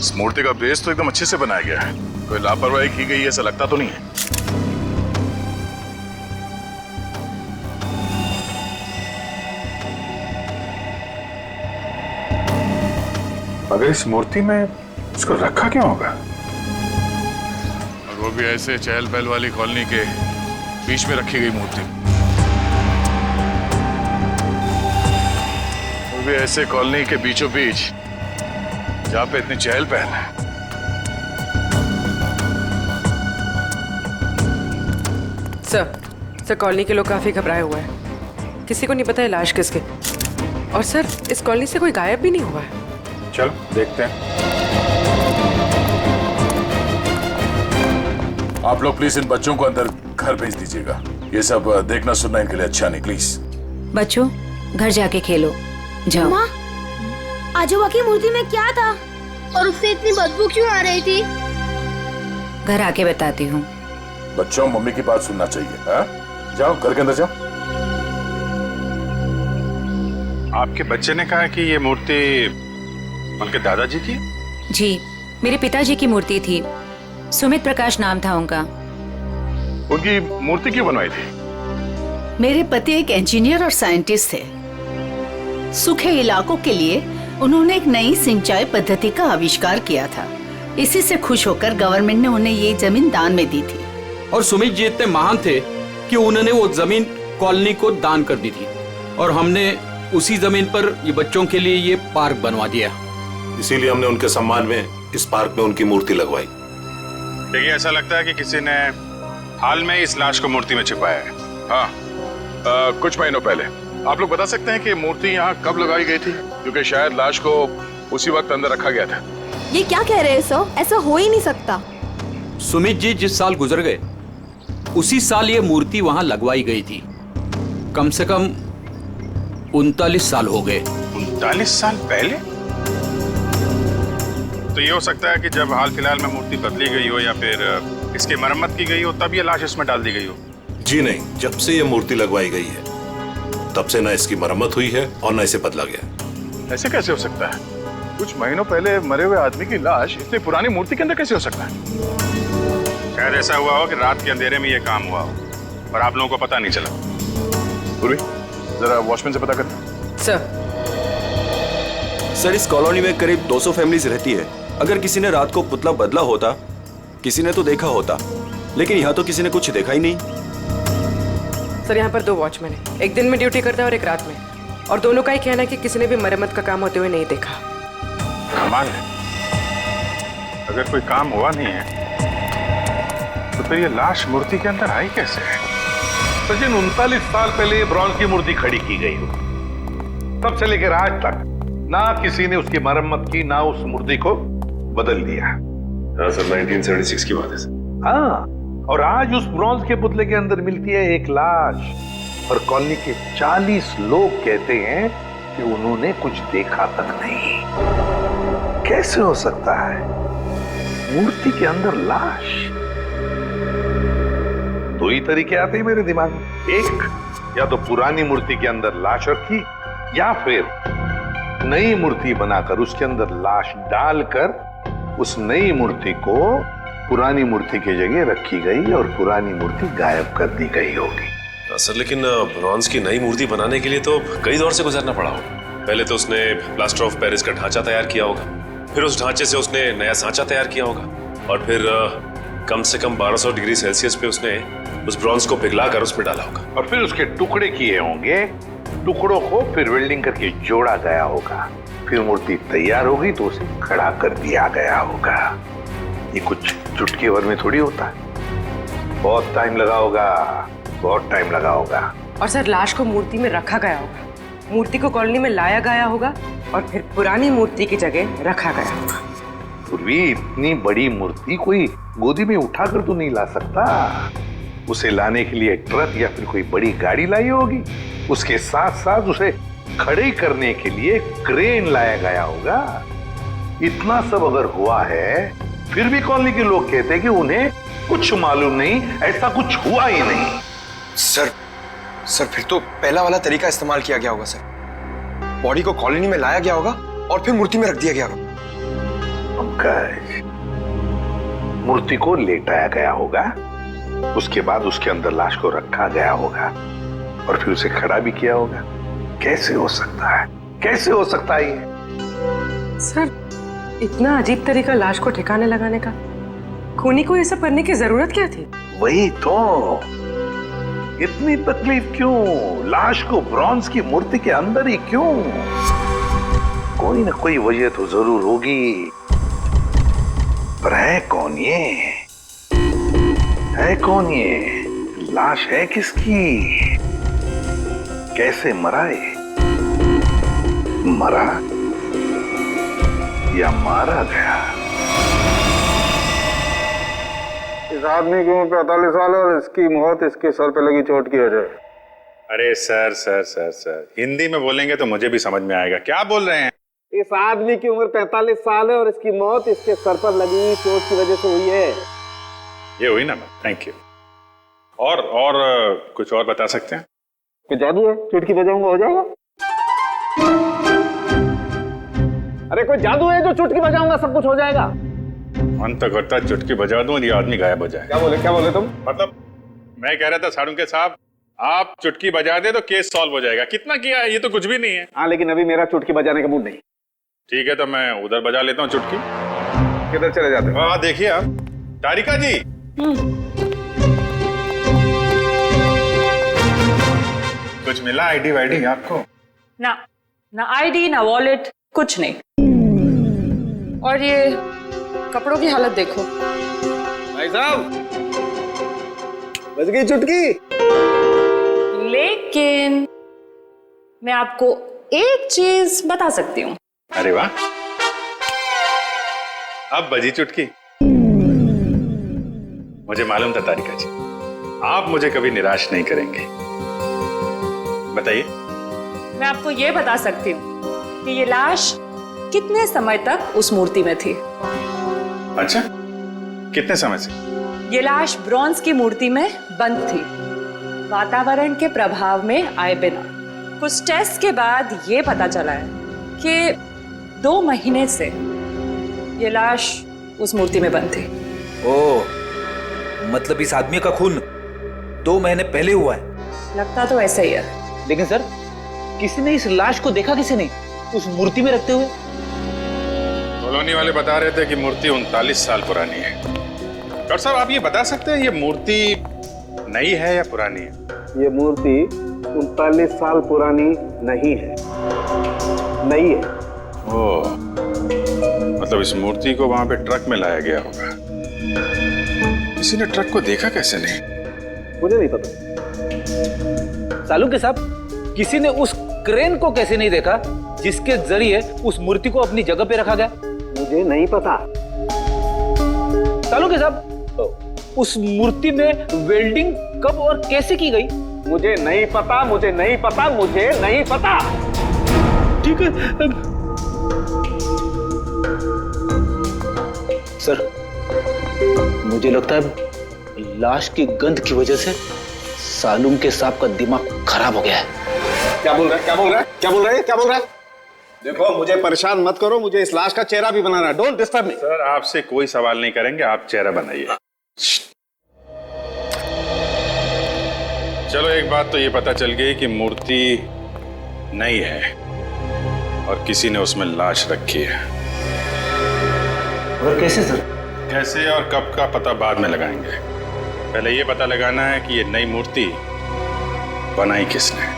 इस मूर्ति का बेस तो एकदम अच्छे से बनाया गया है, कोई लापरवाही की गई ऐसा लगता तो नहीं है। अगर इस मूर्ति में इसको रखा क्यों होगा? और वो भी ऐसे चहल पहल वाली कॉलोनी के बीच में रखी गई मूर्ति, वो भी ऐसे कॉलोनी के बीचों बीच जहां पे इतनी चहल पहल है। सर कॉलोनी के लोग काफी घबराए हुए हैं, किसी को नहीं पता है लाश किसकी। और सर इस कॉलोनी से कोई गायब भी नहीं हुआ है। चलो देखते हैं। आप लोग प्लीज इन बच्चों को अंदर घर भेज दीजिएगा, ये सब देखना सुनना इनके लिए अच्छा नहीं। प्लीज बच्चों घर जाके खेलो, जाओ। माँ, आजोबा की मूर्ति में क्या था और उससे इतनी बदबू क्यों आ रही थी? घर आके बताती हूँ। बच्चों मम्मी की बात सुनना चाहिए, हा? जाओ घर के अंदर जाओ। आपके बच्चे ने कहा कि ये मूर्ति उनके दादाजी की? जी, मेरे पिताजी की मूर्ति थी, सुमित प्रकाश नाम था उनका। उनकी मूर्ति क्यों बनवाई थी? मेरे पति एक इंजीनियर और साइंटिस्ट थे। सूखे इलाकों के लिए उन्होंने एक नई सिंचाई पद्धति का आविष्कार किया था। इसी से खुश होकर गवर्नमेंट ने उन्हें ये जमीन दान में दी थी। और सुमित जी इतने महान थे कि उन्होंने वो जमीन कॉलोनी को दान कर दी थी, और हमने उसी जमीन पर ये बच्चों के लिए ये पार्क बनवा दिया। इसीलिए हमने उनके सम्मान में इस पार्क में उनकी मूर्ति लगवाई। देखिए ऐसा लगता है कि किसी ने हाल में इस लाश को मूर्ति में छिपाया है। हाँ, कुछ महीनों पहले। आप लोग बता सकते हैं कि मूर्ति यहाँ कब लगाई गई थी? क्योंकि शायद लाश को उसी वक्त अंदर रखा गया था। ये क्या कह रहे हैं सर? ऐसा हो ही नहीं सकता। सुमित जी जिस साल गुजर गए उसी साल ये मूर्ति वहां लगवाई गई थी। कम से कम 39 साल हो गए। 39 साल पहले? तो ये हो सकता है कि जब हाल फिलहाल में मूर्ति बदली गई हो या फिर इसकी मरम्मत की गई हो तब ये लाश इसमें डाल दी गई हो। जी नहीं, जब से ये मूर्ति लगवाई गई है तब से न इसकी मरम्मत हुई है और न इसे बदला गया। ऐसे कैसे हो सकता है? कुछ महीनों पहले मरे हुए आदमी की लाश इतनी पुरानी मूर्ति के अंदर कैसे हो सकता है? शायद ऐसा हुआ हो कि रात के अंधेरे में ये काम हुआ हो और आप लोगों को पता नहीं चला। पूर्वी, जरा वॉचमैन से पता कर। सर इस कॉलोनी में करीब 200 फैमिलीज रहती है। अगर किसी ने रात को पुतला बदला होता, किसी ने तो देखा होता, लेकिन यहाँ तो किसी ने कुछ देखा ही नहीं। सर यहाँ पर 2 वॉचमैन हैं, एक दिन में ड्यूटी करता है और एक रात में, और दोनों का ही कहना है कि किसी ने भी मरम्मत का काम होते हुए नहीं देखा। कमाल है, अगर कोई काम हुआ नहीं है तो फिर ये लाश मूर्ति के अंदर आई कैसे है? सचिन, 39 साल पहले ये ब्रॉन्ज की मूर्ति खड़ी की गई हो, तब से लेकर आज तक ना किसी ने उसकी मरम्मत की, ना उस मूर्ति को बदल दिया। हाँ सर, 1976 की बात है सर। हाँ, और आज उस ब्रॉन्ज के पुतले के अंदर मिलती है एक लाश, और कॉलोनी के 40 लोग कहते हैं कि उन्होंने कुछ देखा तक नहीं। कैसे हो सकता है मूर्ति के अंदर लाश? 2 ही तरीके आते हैं मेरे दिमाग में। एक, या तो पुरानी मूर्ति के अंदर लाश रखी, या फिर नई मूर्ति बनाकर उसके अंदर लाश डालकर उस नई मूर्ति को पुरानी मूर्ति की जगह रखी गई और पुरानी मूर्ति गायब कर दी गई होगी। सर लेकिन ब्रॉन्ज की नई मूर्ति बनाने के लिए तो कई दौर से गुजरना पड़ा होगा। पहले तो उसने प्लास्टर ऑफ पेरिस का ढांचा तैयार किया होगा, फिर उस ढांचे से उसने नया सांचा तैयार किया होगा, और फिर कम से कम 1200 डिग्री सेल्सियस पे उसने उस ब्रॉन्ज को पिघला कर उसमें डाला होगा, और फिर उसके टुकड़े किए होंगे। टुकड़ों को फिर वेल्डिंग करके जोड़ा गया होगा, फिर मूर्ति तैयार होगी तो उसे खड़ा कर दिया गया होगा। ये कुछ चुटकी भर में थोड़ी होता है, बहुत टाइम लगा होगा, बहुत टाइम लगा होगा। और सर लाश को मूर्ति में रखा गया होगा, मूर्ति को कॉलोनी में लाया गया होगा, और फिर पुरानी मूर्ति की जगह रखा गया होगा। पूर्वी, इतनी बड़ी मूर्ति कोई गोदी में उठाकर तो नहीं ला सकता। उसे लाने के लिए ट्रक या फिर कोई बड़ी गाड़ी लाई होगी। उसके साथ साथ उसे खड़े करने के लिए क्रेन लाया गया होगा। इतना सब अगर हुआ है, फिर भी कॉलोनी के लोग कहते हैं कि उन्हें कुछ मालूम नहीं, ऐसा कुछ हुआ ही नहीं। सर फिर तो पहला वाला तरीका इस्तेमाल किया गया होगा सर। बॉडी को कॉलोनी में लाया गया होगा और फिर मूर्ति में रख दिया गया होगा। पंकज, मूर्ति को लेटाया गया होगा, उसके बाद उसके अंदर लाश को रखा गया होगा और फिर उसे खड़ा भी किया होगा। कैसे हो सकता है, कैसे हो सकता है ये? सर इतना अजीब तरीका लाश को ठिकाने लगाने का, खूनी को ये सब करने की जरूरत क्या थी? वही तो, इतनी तकलीफ क्यों? लाश को ब्रॉन्ज की मूर्ति के अंदर ही क्यों? कोई ना कोई वजह तो जरूर होगी, पर है कौन ये? है कौन ये? लाश है किसकी? कैसे मरा ये? मरा या मारा गया? इस आदमी की उम्र 45 साल है और इसकी मौत इसके सर पे लगी चोट की वजह है। अरे sir sir sir sir, Hindi में बोलेंगे तो मुझे भी समझ में आएगा। क्या बोल रहे हैं? इस आदमी की उम्र 45 साल है और इसकी मौत इसके सर पर लगी चोट की वजह से हुई है। ये हुई ना? Thank you. और कुछ और बता सकते हैं? कोई जादू है, चुटकी बजाऊंगा हो जाएगा? अरे कोई जादू है जो चुटकी बजाऊंगा सब कुछ हो जाएगा? मन तो करता है चुटकी बजा दूं और ये आदमी गायब हो जाए। क्या बोले तुम? मतलब मैं कह रहा था साड़ुंके साहब, आप चुटकी बजा दे तो केस सॉल्व हो जाएगा। कितना किया है, ये तो कुछ भी नहीं है। हाँ, लेकिन अभी मेरा चुटकी बजाने का मूड नहीं। ठीक है, तो मैं उधर बजा लेता हूँ चुटकी। किधर चले जाते हो? हाँ देखिए आप, तारिका जी। कुछ मिला आईडी वाईडी आपको? ना आईडी ना वॉलेट, कुछ नहीं। और ये कपड़ों की हालत देखो। भाई साहब, बज गई चुटकी। लेकिन मैं आपको एक चीज बता सकती हूँ। अरे वाह, अब बजी चुटकी। मुझे मालूम था तारिका जी, आप मुझे कभी निराश नहीं करेंगे। बताइए। मैं आपको ये बता सकती हूँ कि ये लाश कितने समय तक उस मूर्ति में थी। अच्छा, कितने समय से? ये लाश ब्रॉन्ज की मूर्ति में बंद थी, वातावरण के प्रभाव में आए बिना। कुछ टेस्ट के बाद ये पता चला है कि 2 महीने से ये लाश उस मूर्ति में बंद थी। ओह, मतलब इस आदमी का खून 2 महीने पहले हुआ है? लगता तो ऐसा ही है। लेकिन सर, किसी ने इस लाश को देखा? किसी ने उस मूर्ति में रखते हुए? कॉलोनी वाले बता रहे थे कि मूर्ति 39 साल पुरानी है। डॉक्टर साहब, आप ये बता सकते हैं ये मूर्ति नई है या पुरानी है? ये मूर्ति 39 साल पुरानी नहीं है, नई है। ओह, मतलब इस मूर्ति को वहां पे ट्रक में लाया गया होगा। किसी ने ट्रक को देखा कैसे नहीं? मुझे नहीं पता। सालुंके साहब, किसी ने उस क्रेन को कैसे नहीं देखा जिसके जरिए उस मूर्ति को अपनी जगह पे रखा गया? मुझे नहीं पता। सालुंके साहब, उस मूर्ति में वेल्डिंग कब और कैसे की गई? मुझे नहीं पता, मुझे नहीं पता, मुझे नहीं पता। ठीक है सर, मुझे लगता है लाश की गंध की वजह से सालुंके साहब का दिमाग खराब हो गया है। क्या बोल रहा है? देखो, मुझे परेशान मत करो, मुझे इस लाश का चेहरा भी बनाना है। Don't disturb me. सर, आपसे कोई सवाल नहीं करेंगे, आप चेहरा बनाइए। चलो, एक बात तो ये पता चल गई कि मूर्ति नई है और किसी ने उसमें लाश रखी है। और कैसे सर? कैसे और कब का पता बाद में लगाएंगे। पहले ये पता लगाना है कि ये नई मूर्ति बनाई किसने।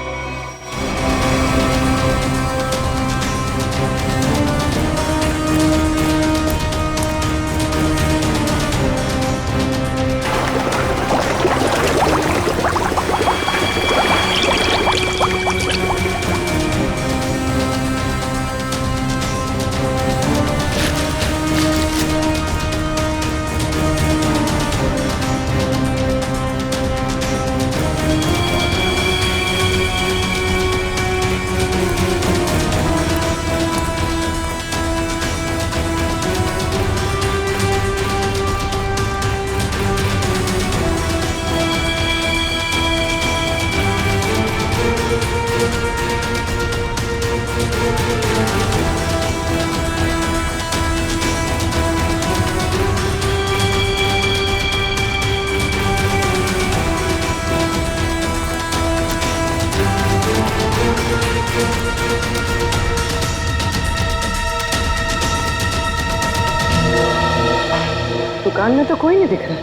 दुकान में तो कोई नहीं दिख रहा।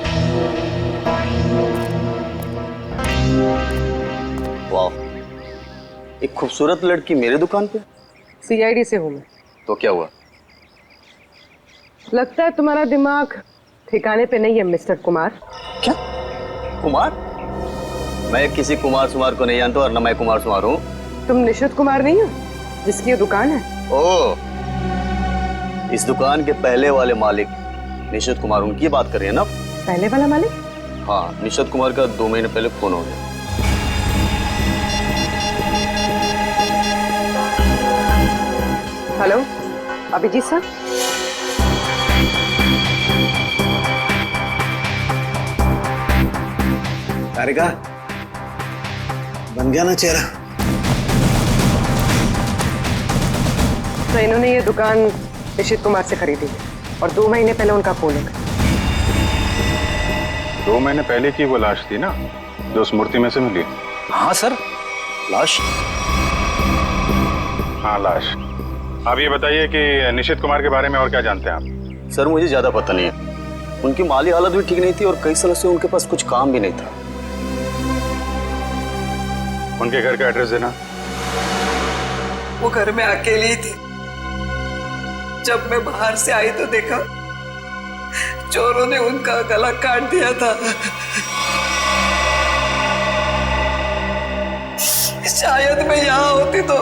वाह, एक खूबसूरत लड़की मेरे दुकान पे। सीआईडी से हूँ मैं। तो क्या हुआ? लगता है तुम्हारा दिमाग ठिकाने पे नहीं है मिस्टर कुमार। क्या? कुमार? मैं किसी कुमार सुमार को नहीं जानता और न मैं कुमार सुमार हूँ। तुम निशित कुमार नहीं हो जिसकी ये दुकान है? ओ, इस दुकान के पहले वाले मालिक निशित कुमार, उनकी बात कर रहे हैं ना? पहले वाला मालिक? हाँ, निशित कुमार का 2 महीने पहले खून हो गया। Hello, Abhijit sir. तारिका, बन गया ना चेहरा? तो इन्होंने ये दुकान निशित कुमार से खरीदी और 2 महीने पहले उनका खून हो गया। 2 महीने पहले की वो लाश थी ना जो उस मूर्ति में से मिली? हाँ सर, लाश। हाँ, लाश। आप ये बताइए कि निशित कुमार के बारे में और क्या जानते हैं आप? सर, मुझे ज्यादा पता नहीं है। उनकी माली हालत भी ठीक नहीं थी और कई सालों से उनके पास कुछ काम भी नहीं था। उनके घर का एड्रेस देना। वो घर में अकेली ही थी। जब मैं बाहर से आई तो देखा चोरों ने उनका गला काट दिया था। शायद मैं यहाँ होती तो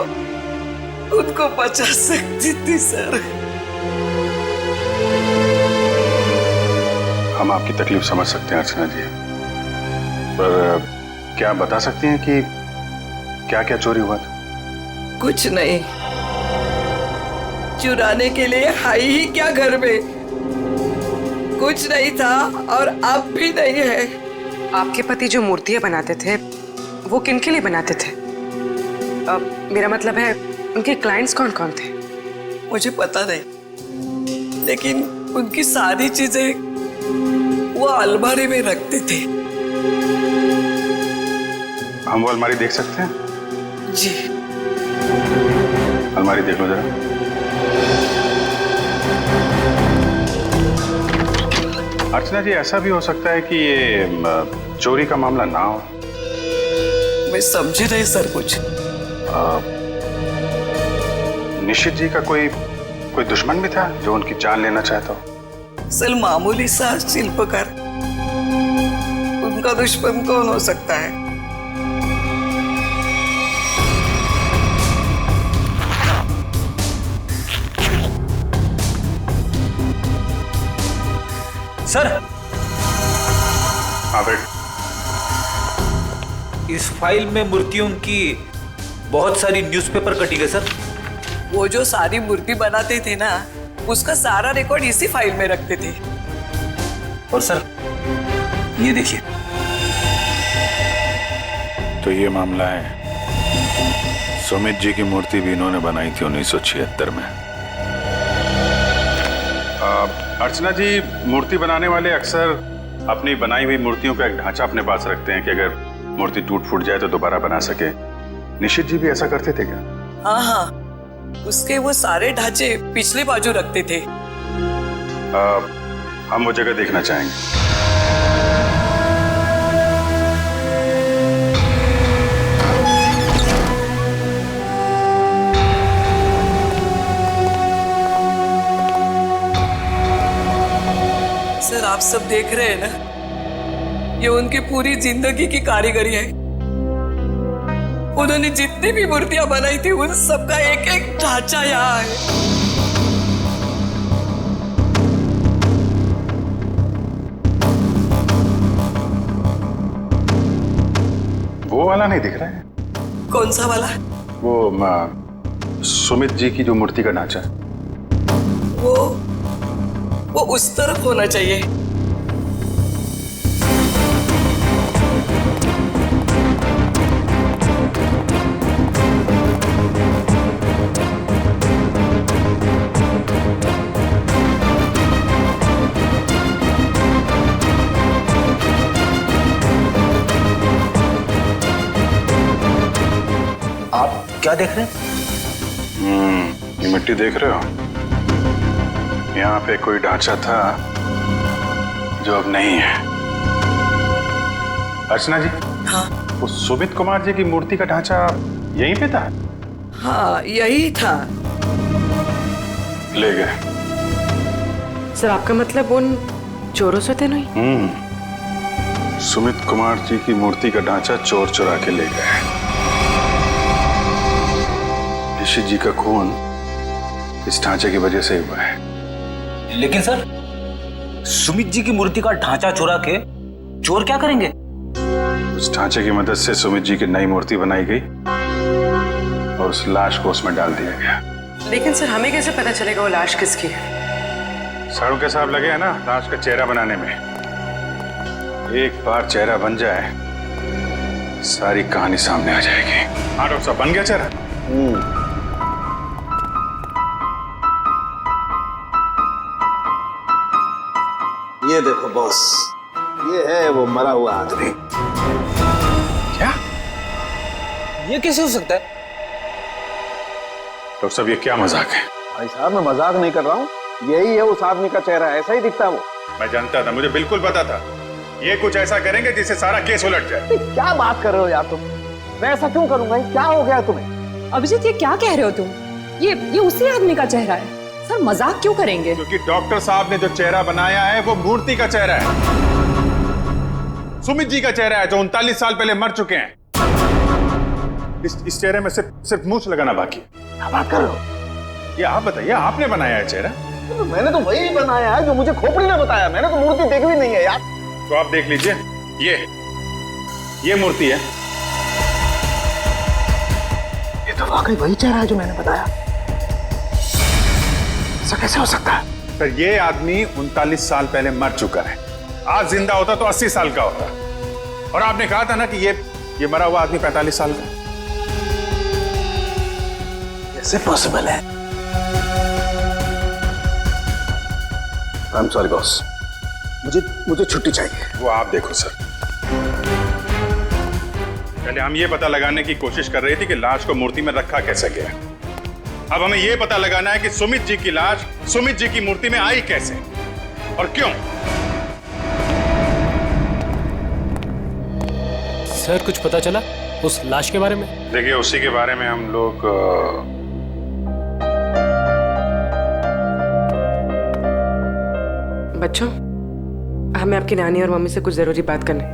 उनको बचा सकती थी सर। हम आपकी तकलीफ समझ सकते हैं अर्चना जी, पर क्या आप बता सकती हैं कि क्या क्या चोरी हुआ था? कुछ नहीं, चुराने के लिए आई ही क्या घर में? कुछ नहीं था और अब भी नहीं है। आपके पति जो मूर्तियां बनाते थे वो किनके लिए बनाते थे? मेरा मतलब है उनके क्लाइंट्स कौन कौन थे? मुझे पता नहीं, लेकिन उनकी सारी चीजें वो अलमारी में रखते थे। हम वो अलमारी देख सकते हैं? जी। अलमारी देख लो जरा। अर्चना जी, ऐसा भी हो सकता है कि ये चोरी का मामला ना हो। मैं समझी नहीं सर कुछ। निशित जी का कोई दुश्मन भी था जो उनकी जान लेना चाहता हो? सर, मामूली सा शिल्पकार, उनका दुश्मन कौन हो सकता है? सर, हाँ बेट। इस फाइल में मूर्तियों की बहुत सारी न्यूज़पेपर कटिंग है सर। वो जो सारी मूर्ति बनाते थे ना, उसका सारा रिकॉर्ड इसी फाइल में रखते थे। और सर, ये देखिए। तो ये मामला है, सुमित जी की मूर्ति भी इन्होंने बनाई थी 1976 में। अर्चना जी, मूर्ति बनाने वाले अक्सर अपनी बनाई हुई मूर्तियों का एक ढांचा अपने पास रखते हैं कि अगर मूर्ति टूट फूट जाए तो दोबारा बना सके। निशित जी भी ऐसा करते थे क्या? हाँ हाँ, उसके वो सारे ढांचे पिछले बाजू रखते थे। हम वो जगह देखना चाहेंगे। सर, आप सब देख रहे हैं ना, ये उनकी पूरी जिंदगी की कारीगरी है। उन्होंने जितनी भी मूर्तियां बनाई थी उन सबका एक एक ढांचा यहाँ है। वो वाला नहीं दिख रहा है? कौन सा वाला? वो सुमित जी की जो मूर्ति का ढांचा, वो उस तरफ होना चाहिए। आप क्या देख रहे हैं? ये मिट्टी देख रहे हो? यहाँ पे कोई ढांचा था जो अब नहीं है। अर्चना जी, हाँ वो सुमित कुमार जी की मूर्ति का ढांचा यहीं पे था? हाँ यही था। ले गए। सर आपका मतलब उन चोरों से थे नहीं? सुमित कुमार जी की मूर्ति का ढांचा चोर चुरा के ले गए। ऋषि जी का खून इस ढांचे की वजह से हुआ है। लेकिन सर, सुमित जी की मूर्ति का ढांचा चुरा के चोर क्या करेंगे? उस ढांचे की मदद से सुमित जी की नई मूर्ति बनाई गई और उस लाश को उसमें डाल दिया गया। लेकिन सर हमें कैसे पता चलेगा वो लाश किसकी है? साड़ू के साहब लगे हैं ना लाश का चेहरा बनाने में। एक बार चेहरा बन जाए सारी कहानी सामने आ जाएगी। हाँ डॉक्टर साहब, बन गया चेहरा? ये देखो बॉस, ये है वो मरा हुआ आदमी। क्या? ये कैसे हो सकता है? डॉक्टर साहब, ये क्या मजाक है? भाई साहब, मैं मजाक नहीं कर रहा हूँ, यही है उस आदमी का चेहरा, ऐसा ही दिखता है वो। मैं जानता था, मुझे बिल्कुल पता था ये कुछ ऐसा करेंगे जिससे सारा केस उलट जाए। क्या बात कर रहे हो यार तुम? मैं ऐसा क्यों करूंगा? क्या हो गया तुम्हें? अभिजीत, ये क्या कह रहे हो तुम? ये उसी आदमी का चेहरा है। सर मजाक क्यों करेंगे? क्योंकि डॉक्टर साहब ने जो चेहरा बनाया है वो मूर्ति का चेहरा है। सुमित जी का चेहरा है जो 39 साल पहले मर चुके हैं। इस चेहरे में सिर्फ मूंछ लगाना बाकी है। क्या बात कर रहे हो? ये आप बताइए, आपने बनाया है चेहरा? तो मैंने तो वही बनाया है जो मुझे खोपड़ी ने बताया। मैंने तो मूर्ति देखी भी नहीं है यार। तो आप देख लीजिए, ये मूर्ति है। ये तो वाकई वही चेहरा है जो मैंने बताया। ऐसा कैसे हो सकता है? सर, ये आदमी 39 साल पहले मर चुका है। आज जिंदा होता तो 80 साल का होता। और आपने कहा था ना कि ये मरा हुआ आदमी 45 साल का। कैसे पॉसिबल है? आई एम सॉरी बॉस, मुझे छुट्टी चाहिए। वो आप देखो सर। पहले हम ये पता लगाने की कोशिश कर रहे थे कि लाश को मूर्ति में रखा कैसे गया। अब हमें ये पता लगाना है कि सुमित जी की लाश सुमित जी की मूर्ति में आई कैसे और क्यों। सर, कुछ पता चला उस लाश के बारे में? देखिए, उसी के बारे में हम लोग बच्चों, हमें आपकी नानी और मम्मी से कुछ जरूरी बात करनी है।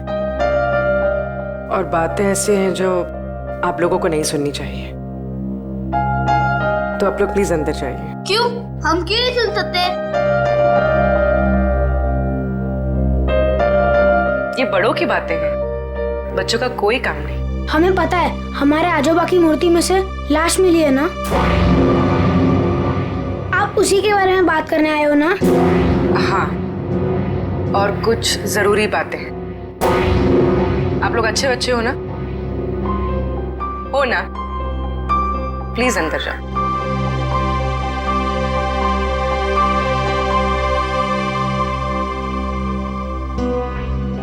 और बातें ऐसी हैं जो आप लोगों को नहीं सुननी चाहिए। तो आप लोग प्लीज अंदर जाइए। क्यों? हम क्यों नहीं सुन सकते? ये बड़ों की बातें हैं, बच्चों का कोई काम नहीं। हमें पता है, हमारे आजोबा की मूर्ति में से लाश मिली है ना। आप उसी के बारे में बात करने आए हो ना? हाँ, और कुछ जरूरी बातें हैं। आप लोग अच्छे बच्चे हो ना? हो ना? प्लीज अंदर जाओ।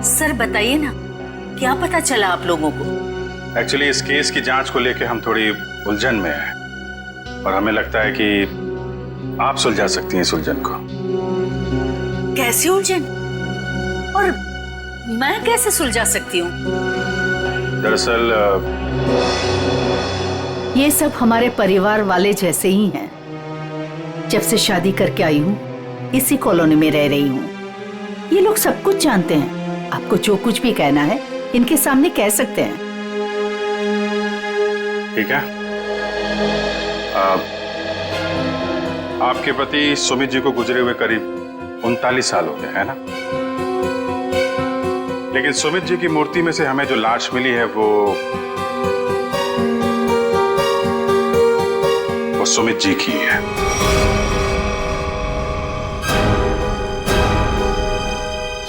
सर बताइए ना, क्या पता चला आप लोगों को? एक्चुअली इस केस की जांच को लेके हम थोड़ी उलझन में हैं और हमें लगता है कि आप सुलझा सकती हैं इस उलझन को। कैसी उलझन? और मैं कैसे सुलझा सकती हूँ? दरअसल ये सब हमारे परिवार वाले जैसे ही हैं। जब से शादी करके आई हूँ, इसी कॉलोनी में रह रही हूँ। ये लोग सब कुछ जानते हैं। आपको जो कुछ भी कहना है इनके सामने कह सकते हैं। ठीक है। आपके पति सुमित जी को गुजरे हुए करीब 39 साल हो गए, है ना? लेकिन सुमित जी की मूर्ति में से हमें जो लाश मिली है वो सुमित जी की है।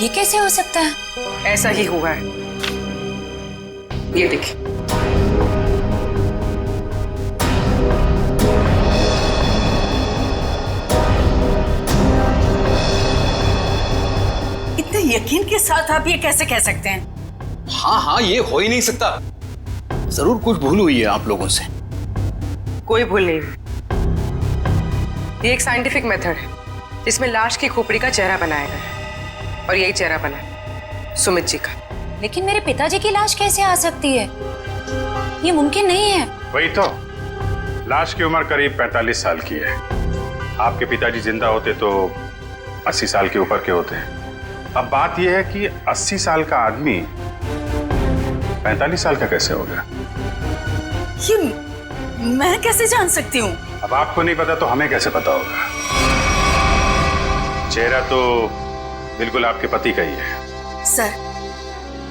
ये कैसे हो सकता है? ऐसा ही हुआ है। ये देखिए। इतने यकीन के साथ आप ये कैसे कह सकते हैं? हाँ, ये हो ही नहीं सकता। जरूर कुछ भूल हुई है आप लोगों से। कोई भूल नहीं हुई। ये एक साइंटिफिक मेथड है जिसमें लाश की खोपड़ी का चेहरा बनाया गया है। और यही चेहरा बना है सुमित जी का। लेकिन मेरे पिताजी की लाश कैसे आ सकती है? ये मुमकिन नहीं है। वही तो, लाश की उम्र करीब 45 साल की है। आपके पिताजी जिंदा होते तो 80 साल के ऊपर के होते हैं। अब बात यह है कि 80 साल का आदमी 45 साल का कैसे हो गया? ये मैं कैसे जान सकती हूँ? अब आपको नहीं पता तो हमें कैसे पता होगा? चेहरा तो बिल्कुल आपके पति का ही है। सर,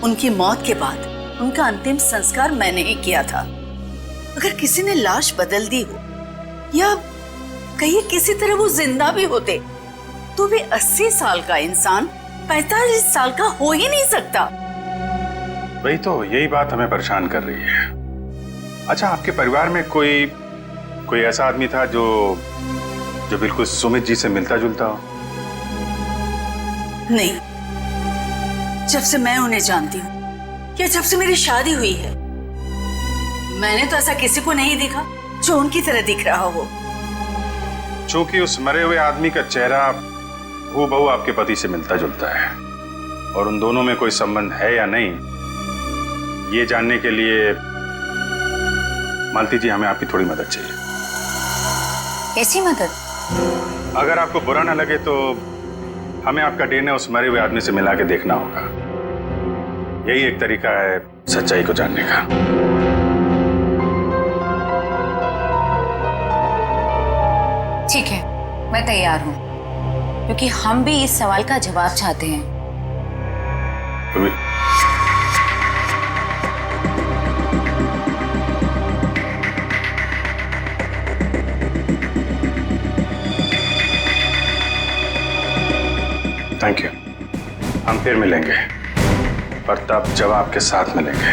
उनकी मौत के बाद उनका अंतिम संस्कार मैंने ही किया था। अगर किसी ने लाश बदल दी हो या कहीं किसी तरह वो जिंदा भी होते तो भी 80 साल का इंसान 45 साल का हो ही नहीं सकता। वही तो, यही बात हमें परेशान कर रही है। अच्छा, आपके परिवार में कोई ऐसा आदमी था जो बिल्कुल सुमित जी से मिलता जुलता हो? नहीं, जब से मैं उन्हें जानती हूँ या जब से मेरी शादी हुई है, मैंने तो ऐसा किसी को नहीं देखा जो उनकी तरह दिख रहा हो। चूंकि उस मरे हुए आदमी का चेहरा हूबहू आपके पति से मिलता जुलता है और उन दोनों में कोई संबंध है या नहीं, ये जानने के लिए मालती जी हमें आपकी थोड़ी मदद चाहिए। कैसी मदद? अगर आपको बुरा ना लगे तो हमें आपका डीएनए उस मरे हुए आदमी से मिला के देखना होगा। यही एक तरीका है सच्चाई को जानने का। ठीक है, मैं तैयार हूँ, क्योंकि हम भी इस सवाल का जवाब चाहते हैं। Thank you. हम फिर मिलेंगे, पर तब जब आपके साथ मिलेंगे।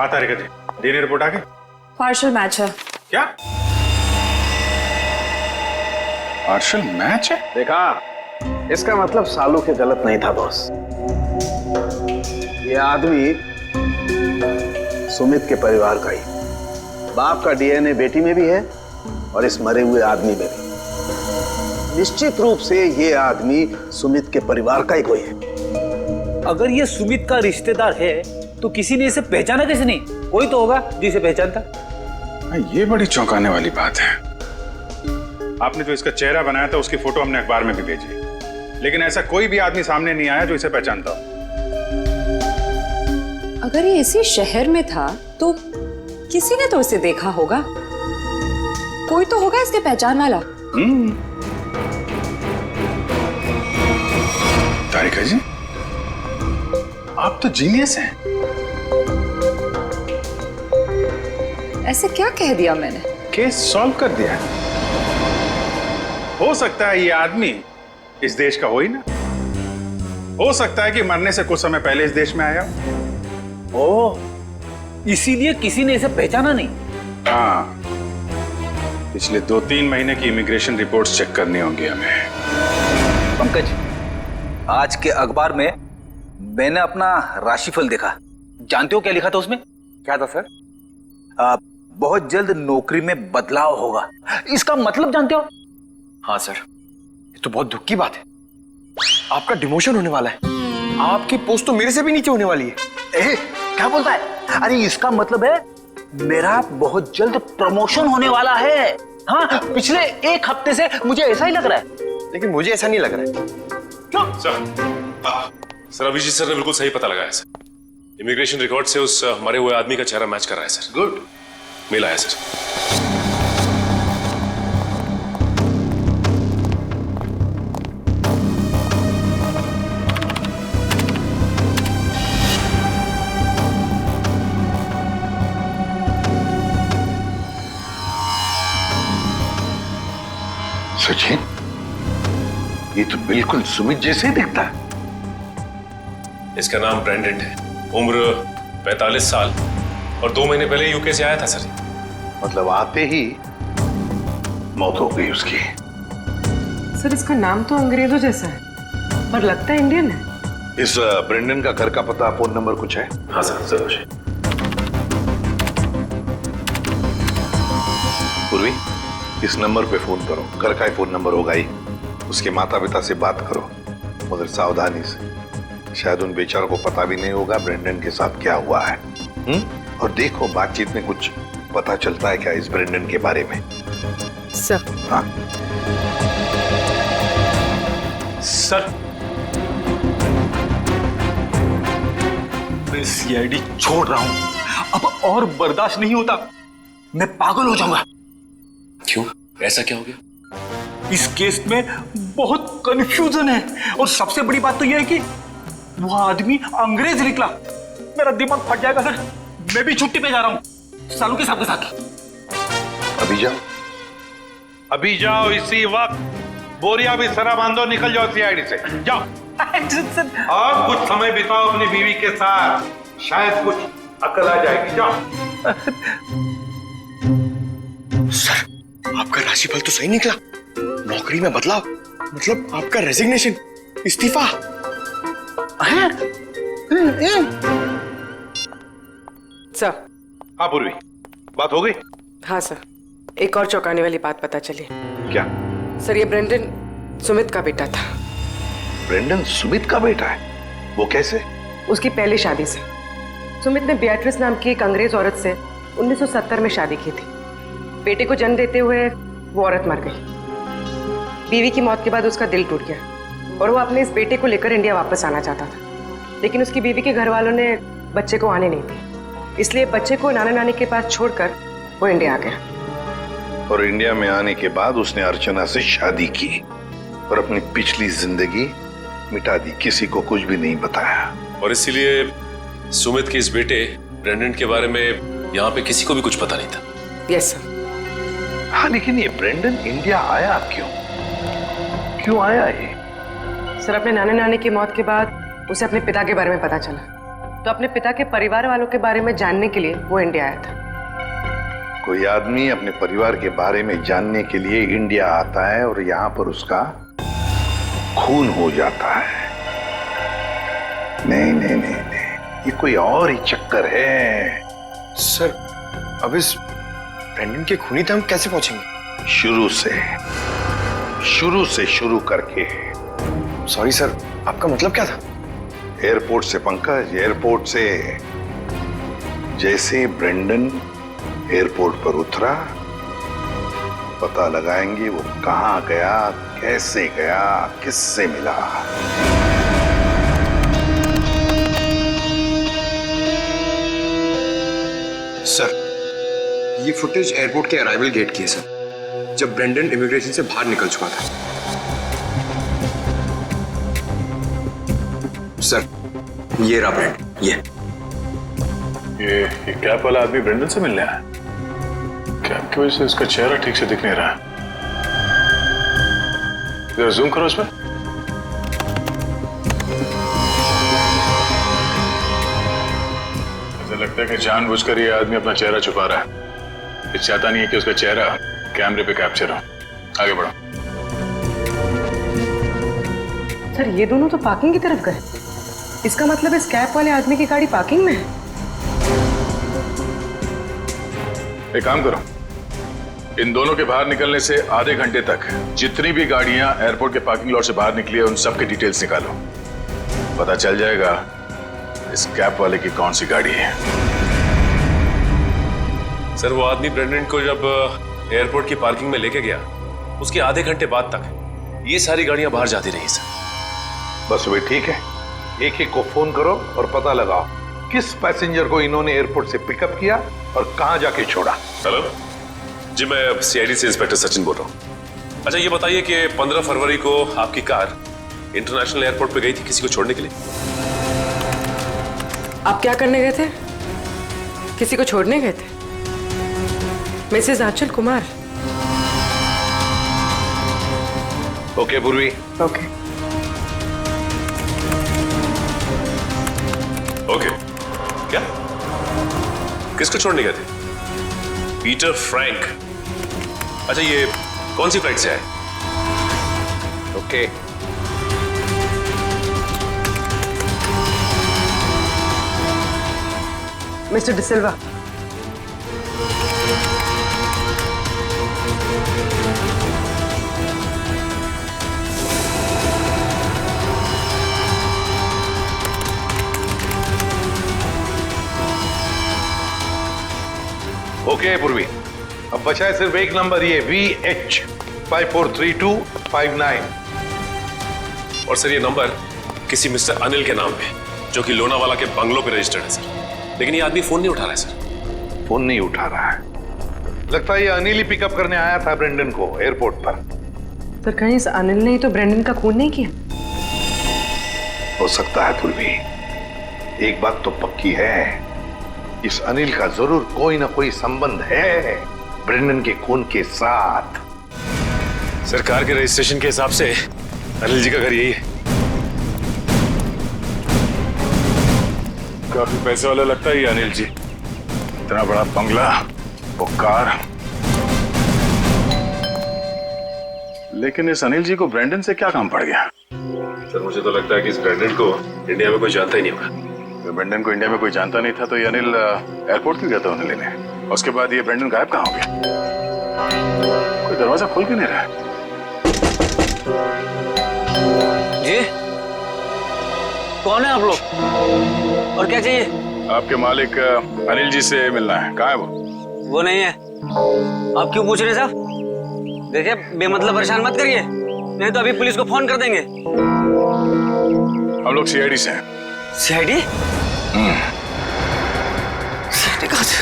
आता रेखा जी, डीएनए रिपोर्ट आ गई? पार्शियल मैच है। क्या पार्शियल मैच है? देखा, इसका मतलब सालू के गलत नहीं था बॉस। ये आदमी सुमित के परिवार का ही, बाप का डीएनए बेटी में भी है और इस मरे हुए आदमी में भी। निश्चित रूप से ये आदमी सुमित के परिवार का ही कोई है। अगर ये सुमित का रिश्तेदार है तो किसी ने इसे पहचाना कैसे नहीं? कोई तो होगा जिसे पहचानता। ये बड़ी चौंकाने वाली बात है। आपने जो इसका चेहरा बनाया था उसकी फोटो हमने अखबार में भी भेजी, लेकिन ऐसा कोई भी आदमी सामने नहीं आया जो इसे पहचानता हो। अगर ये इसी शहर में था तो किसी ने तो इसे देखा होगा। कोई तो होगा इसके पहचान वाला। तारिका जी, आप तो जीनियस हैं। ऐसे क्या कह दिया मैंने? केस सॉल्व कर दिया। हो सकता है ये आदमी इस देश का हो ही ना। हो सकता है कि मरने से कुछ समय पहले इस देश में आया। ओह, इसीलिए किसी ने इसे पहचाना नहीं। हाँ, पिछले 2-3 महीने की इमिग्रेशन रिपोर्ट्स चेक करनी होंगी हमें। पंकज, आज के अखबार में मैंने अपना राशिफल देखा। जानते हो क्या लिखा था उसमें? क्या था सर? बहुत जल्द नौकरी में बदलाव होगा। इसका मतलब जानते हो? हाँ सर, ये तो बहुत दुख की बात है। आपका डिमोशन होने वाला है। आपकी पोस्ट तो मेरे से भी नीचे होने वाली है। क्या बोलता है? अरे इसका मतलब है मेरा बहुत जल्द प्रमोशन होने वाला है। हाँ, पिछले 1 हफ्ते से मुझे ऐसा ही लग रहा है। लेकिन मुझे ऐसा नहीं लग रहा है। क्यों? सर अभिजीत सर ने बिल्कुल सही पता लगाया सर। इमिग्रेशन रिकॉर्ड से उस मरे हुए आदमी का चेहरा मैच कर रहा है सर। गुड, मिला है सर। सचिन, ये तो बिल्कुल सुमित जैसे ही दिखता है। इसका नाम ब्रेंडन है, उम्र 45 साल और 2 महीने पहले यूके से आया था सर। मतलब आते ही मौत हो गई उसकी। सर, इसका नाम तो अंग्रेजों जैसा है पर लगता है इंडियन है। इस ब्रेंडन का घर का पता, फोन नंबर कुछ है? हाँ सर, जरूर। पूर्वी, इस नंबर पे फोन करो, घर का ही फोन नंबर होगा ही। उसके माता पिता से बात करो, मगर सावधानी से। शायद उन बेचारों को पता भी नहीं होगा ब्रेंडन के साथ क्या हुआ है। और देखो बातचीत में कुछ पता चलता है क्या इस ब्रेंडन के बारे में। सर। हाँ सर, मैं सीआईडी छोड़ रहा हूं, अब और बर्दाश्त नहीं होता, मैं पागल हो जाऊंगा। क्यों, ऐसा क्या हो गया? इस केस में बहुत कंफ्यूजन है, और सबसे बड़ी बात तो यह है कि वो आदमी अंग्रेज निकला। मेरा दिमाग फट जाएगा सर। मैं भी छुट्टी पे जा रहा हूं सालू के साथ। अभी जाओ इसी वक्त। बोरिया भी सरा बांधो, निकल जाओ सीआईडी से, जाओ। और कुछ समय बिताओ अपनी बीवी के साथ, शायद कुछ अकल आ जाएगी। जाओ। सर, आपका राशिफल तो सही निकला। नौकरी में बदलाव, मतलब आपका रेजिग्नेशन, इस्तीफा। सर। हाँ पूर्वी, बात हो गई? हाँ सर, एक और चौंकाने वाली बात पता चली। क्या? सर, ये ब्रेंडन सुमित का बेटा था। ब्रेंडन सुमित का बेटा है? वो कैसे? उसकी पहली शादी से। सुमित ने बियाट्रिस नाम की एक अंग्रेज औरत से 1970 में शादी की थी। बेटे को जन्म देते हुए वो औरत मर गई। बीवी की मौत के बाद उसका दिल टूट गया और वो अपने इस बेटे को लेकर इंडिया वापस आना चाहता था, लेकिन उसकी बीवी के घर वालों ने बच्चे को आने नहीं दी, इसलिए बच्चे को नाना नानी के पास छोड़कर वो इंडिया आ गया। और इंडिया में आने के बाद उसने अर्चना से शादी की और अपनी पिछली जिंदगी मिटा दी, किसी को कुछ भी नहीं बताया। और इसीलिए सुमित के इस बेटे ब्रेंडन के बारे में यहाँ पे किसी को भी कुछ पता नहीं था। Yes sir. हाँ, लेकिन ये ब्रेंडन इंडिया आया क्यों आया ये? सर, अपने नाना नानी की मौत के बाद उसे अपने पिता के बारे में पता चला, तो अपने पिता के परिवार वालों के बारे में जानने के लिए वो इंडिया आया था। कोई आदमी अपने परिवार के बारे में जानने के लिए इंडिया आता है और यहाँ पर उसका खून हो जाता है। नहीं, ये कोई और ही चक्कर है। सर, अब इस ब्रेंडन के खूनी तक हम कैसे पहुंचेंगे? शुरू से शुरू करके। सॉरी सर, आपका मतलब क्या था? एयरपोर्ट से पंकज, एयरपोर्ट से। जैसे ब्रेंडन एयरपोर्ट पर उतरा, पता लगाएंगे वो कहां गया, कैसे गया, किससे मिला। सर, ये फुटेज एयरपोर्ट के अराइवल गेट की है सर, जब ब्रेंडन इमिग्रेशन से बाहर निकल चुका था। सर, ये रहा ब्रेंडन, ये कैप वाला आदमी ब्रेंडन से मिलने आया? कैप की वजह से उसका चेहरा ठीक से दिख नहीं रहा। जरा जूम करो उसमें। ऐसा लगता है कि जानबूझकर ये आदमी अपना चेहरा छुपा रहा है। ये चाहता नहीं है कि उसका चेहरा कैमरे पे कैप्चर हो। आगे बढ़ो। सर, ये दोनों तो पार्किंग की तरफ गए। इसका मतलब इस कैप वाले आदमी की गाड़ी पार्किंग में है। एक काम करो, इन दोनों के बाहर निकलने से आधे घंटे तक जितनी भी गाड़ियां एयरपोर्ट के पार्किंग लॉट से बाहर निकली है, उन सब के डिटेल्स निकालो। पता चल जाएगा इस कैप वाले की कौन सी गाड़ी है। सर, वो आदमी ब्रेंडन को जब एयरपोर्ट की पार्किंग में लेके गया, उसके आधे घंटे बाद तक ये सारी गाड़ियां बाहर जाती रही सर। बस वे ठीक है, एक को फोन करो और पता लगाओ किस पैसेंजर को इन्होंने एयरपोर्ट से पिकअप किया और कहां जाके छोड़ा। हेलो जी, मैं सीआईडी से इंस्पेक्टर सचिन बोल रहा हूँ। अच्छा, ये बताइए कि 15 फरवरी को आपकी कार इंटरनेशनल एयरपोर्ट पे गई थी किसी को छोड़ने के लिए? आप क्या करने गए थे? किसी को छोड़ने गए थे? मिसेस आंचल कुमार। ओके पूर्वी। ओके। ओके, क्या? किसको छोड़ने गए थे? Peter Frank. अच्छा, ये कौन सी फ्लाइट से आए? ओके। मिस्टर डिसिल्वा, ओके पूर्वी, अब बचा है सिर्फ एक नंबर, ये VH 543259। और सर ये नंबर किसी मिस्टर अनिल के नाम पे, जो कि लोनावाला के बंगलों पे रजिस्टर्ड है सर। लेकिन ये आदमी फोन नहीं उठा रहा है सर। फोन नहीं उठा रहा है? लगता है ये अनिल ही पिकअप करने आया था ब्रेंडन को एयरपोर्ट पर। सर कहीं इस अनिल ने ही तो ब्रेंडन का खून नहीं किया? हो सकता है पूर्वी। एक बात तो पक्की है, इस अनिल का जरूर कोई ना कोई संबंध है ब्रेंडन के खून के साथ। सरकार के रजिस्ट्रेशन के हिसाब से अनिल जी का घर यही है। काफी पैसे वाला लगता है ये अनिल जी। इतना बड़ा बंगला, वो कार। लेकिन इस अनिल जी को ब्रेंडन से क्या काम पड़ गया? सर मुझे तो लगता है कि इस ब्रेंडन को इंडिया में कोई जानता ही नहीं होगा। तो ब्रेंडन को इंडिया में कोई जानता नहीं था तो ये अनिल एयरपोर्ट क्यों गया था उन्हें लेने? उसके बाद ये ब्रेंडन गायब कहाँ हो गया? कोई दरवाजा खोल क्यों नहीं रहा? जी कौन है आप लोग और क्या चाहिए? आपके मालिक अनिल जी से मिलना है। कहाँ है वो? वो नहीं है। आप क्यों पूछ रहे साहब? देखिए बेमतलब परेशान मत करिए, नहीं तो अभी पुलिस को फोन कर देंगे। हम लोग CID से हैं। CID? CID कहाँ से?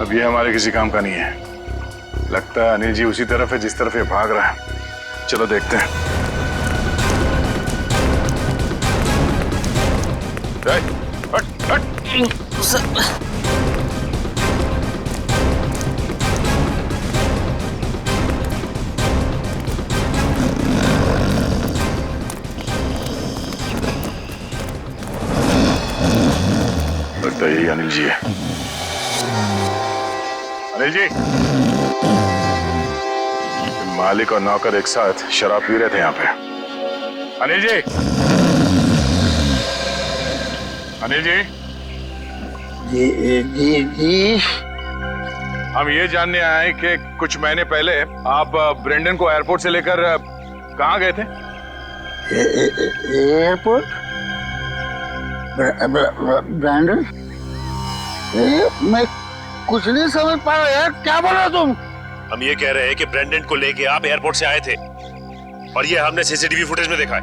अब ये हमारे किसी काम का नहीं है। लगता है अनिल जी उसी तरफ है जिस तरफ ये भाग रहा है। चलो देखते हैं। हट, हट, हट। लगता है यही अनिल जी है। अनिल जी, मालिक और नौकर एक साथ शराब पी रहे थे यहाँ पे। अनिल जी, अनिल जी, जी। हम ये जानने आए कि कुछ महीने पहले आप ब्रेंडन को एयरपोर्ट से लेकर कहाँ गए थे? एयरपोर्ट? ब्रेंडन? मैं कुछ नहीं समझ पा रहा यार, क्या बोल रहे हो तुम? हम ये कह रहे हैं कि ब्रेंडन को लेके आप एयरपोर्ट से आए थे और ये हमने CCTV फुटेज में देखा है।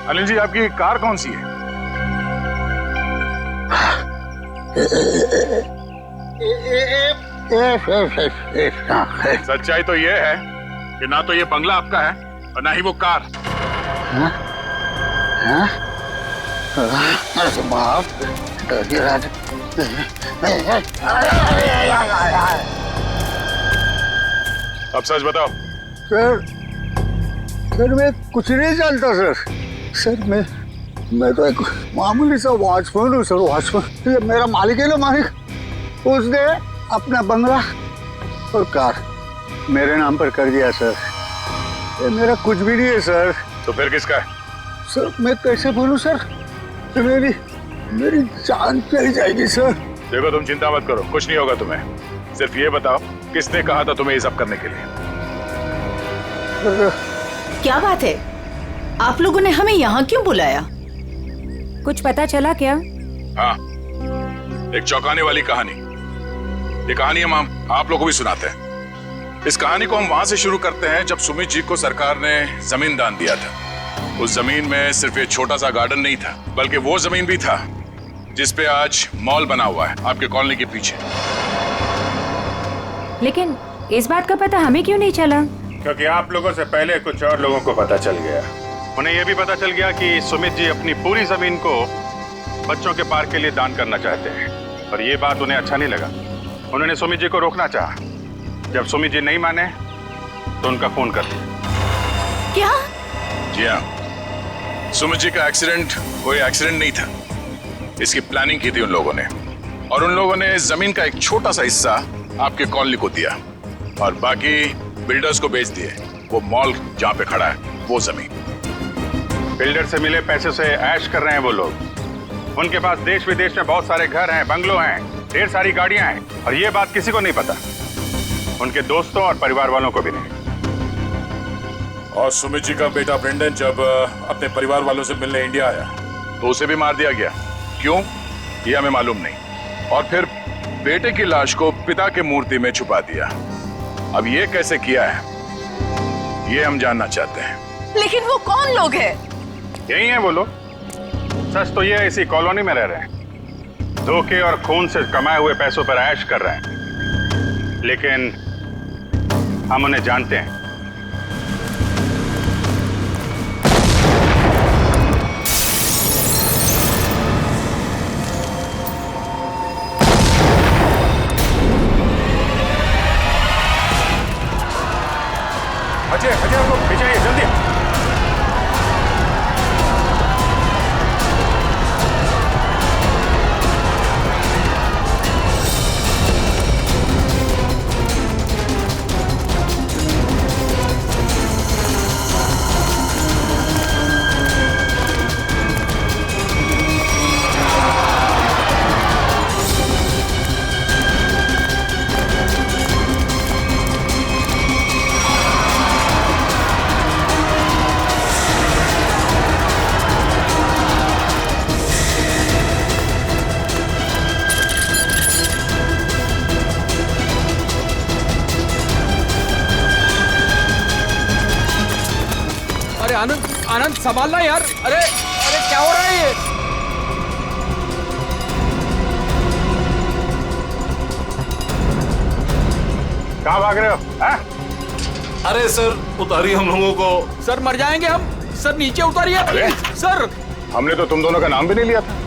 अनिल जी, आपकी कार कौन सी है? सच्चाई तो ये है कि ना तो ये बंगला आपका है और ना ही वो कार। बाप, अब सच बताओ। सर मैं कुछ नहीं जानता सर मैं तो एक मामूली सा वॉचमैन हूँ सर, वॉचमैन। ये मेरा मालिक है ना, मालिक, उसने अपना बंगला और कार मेरे नाम पर कर दिया सर। ये मेरा कुछ भी नहीं है सर। तो फिर किसका है? सर मैं कैसे बोलूं सर, मेरी जान चली जाएगी सर। देखो तुम चिंता मत करो, कुछ नहीं होगा तुम्हें। सिर्फ ये बताओ किसने कहा था तुम्हें ये सब करने के लिए? क्या बात है, आप लोगों ने हमें यहाँ क्यों बुलाया? कुछ पता चला क्या? हाँ, एक चौंकाने वाली कहानी। ये कहानी हम आप लोगों को भी सुनाते हैं। इस कहानी को हम वहां से शुरू करते हैं जब सुमित जी को सरकार ने जमीन दान दिया था। उस जमीन में सिर्फ एक छोटा सा गार्डन नहीं था, बल्कि वो जमीन भी था जिसपे आज मॉल बना हुआ है आपके कॉलोनी के पीछे। लेकिन इस बात का पता हमें क्यों नहीं चला? क्योंकि आप लोगों से पहले कुछ और लोगों को पता चल गया। उन्हें यह भी पता चल गया कि सुमित जी अपनी पूरी जमीन को बच्चों के पार्क के लिए दान करना चाहते हैं, और ये बात उन्हें अच्छा नहीं लगा। उन्होंने सुमित जी को रोकना चाहा। जब सुमित जी नहीं माने तो उनका फोन कर दिया। क्या? जी हाँ, सुमित जी का एक्सीडेंट कोई एक्सीडेंट नहीं था। इसकी प्लानिंग की थी उन लोगों ने, और उन लोगों ने जमीन का एक छोटा सा हिस्सा आपके कॉलोनी को दिया और बाकी बिल्डर्स को बेच दिए। वो मॉल जहाँ पे खड़ा है वो जमीन। बिल्डर से मिले पैसे से ऐश कर रहे हैं वो लोग। उनके पास देश विदेश में बहुत सारे घर हैं, बंगलो हैं, ढेर सारी गाड़ियां हैं, और ये बात किसी को नहीं पता। उनके दोस्तों और परिवार वालों को भी नहीं। और सुमित जी का बेटा ब्रेंडन जब अपने परिवार वालों से मिलने इंडिया आया तो उसे भी मार दिया गया। क्यों, ये हमें मालूम नहीं। और फिर बेटे की लाश को पिता की मूर्ति में छुपा दिया। अब ये कैसे किया है, ये हम जानना चाहते हैं। लेकिन वो कौन लोग हैं? यही है वो लोग। सच तो ये इसी कॉलोनी में रह रहे हैं, धोखे और खून से कमाए हुए पैसों पर ऐश कर रहे हैं, लेकिन हम उन्हें जानते हैं। अजय, अजय आपको भेजाइए जल्दी। आनंद, आनंद संभालना यार। अरे अरे क्या हो रहा है ये? कहाँ भाग रहे हो? अरे सर उतारिए हम लोगों को। सर मर जाएंगे हम। सर नीचे उतारिए प्लीज। सर हमने तो तुम दोनों का नाम भी नहीं लिया था।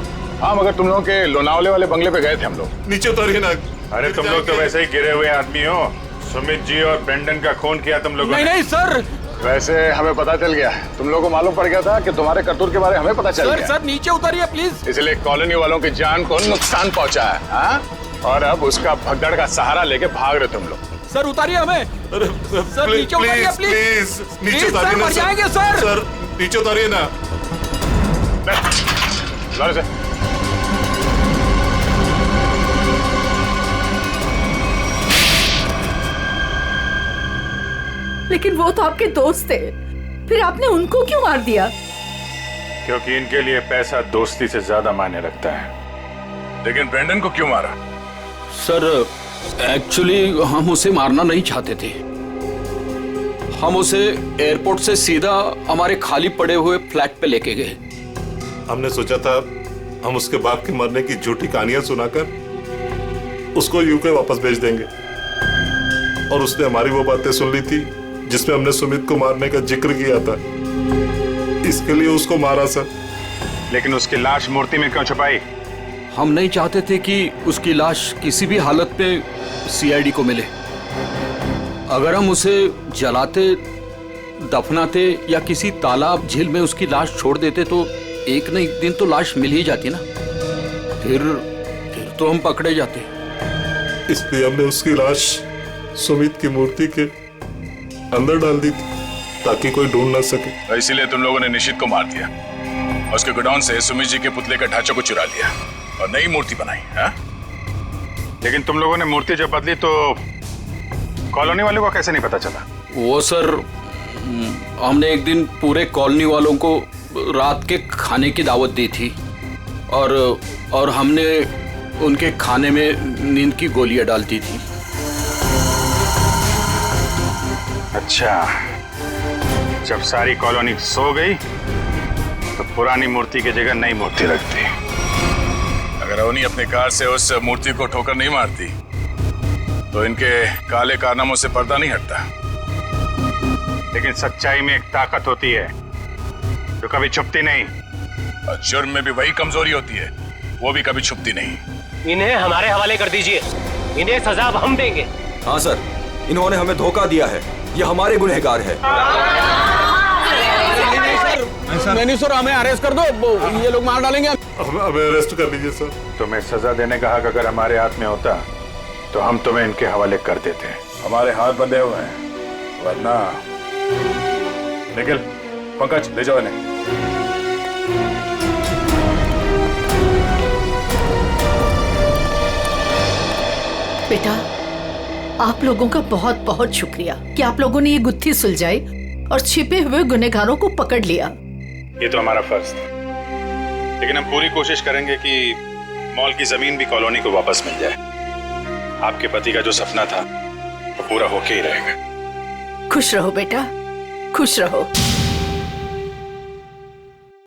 हाँ, मगर तुम लोगों के लोनावले वाले बंगले पे गए थे हम लोग। नीचे उतारिए ना। अरे तुम लोग तो वैसे ही गिरे हुए आदमी हो। सुमित जी और ब्रेंडन का खून किया तुम लोगों ने। नहीं सर, वैसे हमें पता चल गया, तुम लोगों को मालूम पड़ गया था कि तुम्हारे करतूत के बारे में हमें पता चल गया। सर नीचे उतारिए प्लीज। इसलिए कॉलोनी वालों की जान को नुकसान पहुंचा है। हाँ? और अब उसका भगदड़ का सहारा लेके भाग रहे तुम लोग। सर उतारिए हमें। सर नीचे उतारिए प्लीज। नीचे उतारिए ना। मर जाएंगे सर। सर नीचे उतारिए ना। लेकिन वो तो आपके दोस्त थे, फिर आपने उनको क्यों मार दिया? क्योंकि इनके लिए पैसा दोस्ती से ज्यादा मायने रखता है। लेकिन ब्रेंडन को क्यों मारा? सर एक्चुअली हम उसे मारना नहीं चाहते थे। हम उसे एयरपोर्ट से सीधा हमारे खाली पड़े हुए फ्लैट पे लेके गए। हमने सोचा था हम उसके बाप के मरने की झूठी कहानियां सुनाकर उसको यूके वापस भेज देंगे, और उसने हमारी वो बातें सुन ली थी जिसमें हमने सुमित को मारने का जिक्र किया था। इसके लिए उसको मारा सर। लेकिन उसकी लाश मूर्ति में क्यों छुपाई? हम नहीं चाहते थे कि उसकी लाश किसी भी हालत में सीआईडी को मिले। अगर हम उसे जलाते, दफनाते या किसी तालाब झील में उसकी लाश छोड़ देते तो एक न एक दिन तो लाश मिल ही जाती ना। फिर तो हम पकड़े जाते। इसलिए हमने उसकी लाश सुमित की मूर्ति के अंदर डाल दी थी ताकि कोई ढूंढ ना सके। इसीलिए तुम लोगों ने निशित को मार दिया, उसके गोडाउन से सुमित जी के पुतले का ढांचा को चुरा लिया और नई मूर्ति बनाई। हा? लेकिन तुम लोगों ने मूर्ति जब बदली तो कॉलोनी वालों को कैसे नहीं पता चला? वो सर, हमने एक दिन पूरे कॉलोनी वालों को रात के खाने की दावत दी थी और हमने उनके खाने में नींद की गोलियां डाल दी थी। अच्छा, जब सारी कॉलोनी सो गई तो पुरानी मूर्ति की जगह नई मूर्ति रख दी। अगर अवनी अपनी कार से उस मूर्ति को ठोकर नहीं मारती तो इनके काले कारनामों से पर्दा नहीं हटता। लेकिन सच्चाई में एक ताकत होती है जो कभी छुपती नहीं, और जुर्म में भी वही कमजोरी होती है, वो भी कभी छुपती नहीं। इन्हें हमारे हवाले कर दीजिए, इन्हें सजा अब हम देंगे। हाँ सर, इन्होंने हमें धोखा दिया है, ये हमारे गुनहगार है। नहीं सर, हमें अरेस्ट कर दो, ये लोग मार डालेंगे। हमें अरेस्ट कर लीजिए सर। तुम्हें सजा देने का हक अगर हमारे हाथ में होता तो हम तुम्हें इनके हवाले कर देते। हमारे हाथ बंधे हुए हैं, वरना निखिल, पंकज ले जाओ इन्हें। बेटा, आप लोगों का बहुत बहुत शुक्रिया कि आप लोगों ने ये गुत्थी सुलझाई और छिपे हुए गुनहगारों को पकड़ लिया। ये तो हमारा फर्ज था, लेकिन हम पूरी कोशिश करेंगे कि मॉल की जमीन भी कॉलोनी को वापस मिल जाए। आपके पति का जो सपना था वो पूरा होके ही रहेगा। खुश रहो बेटा, खुश रहो।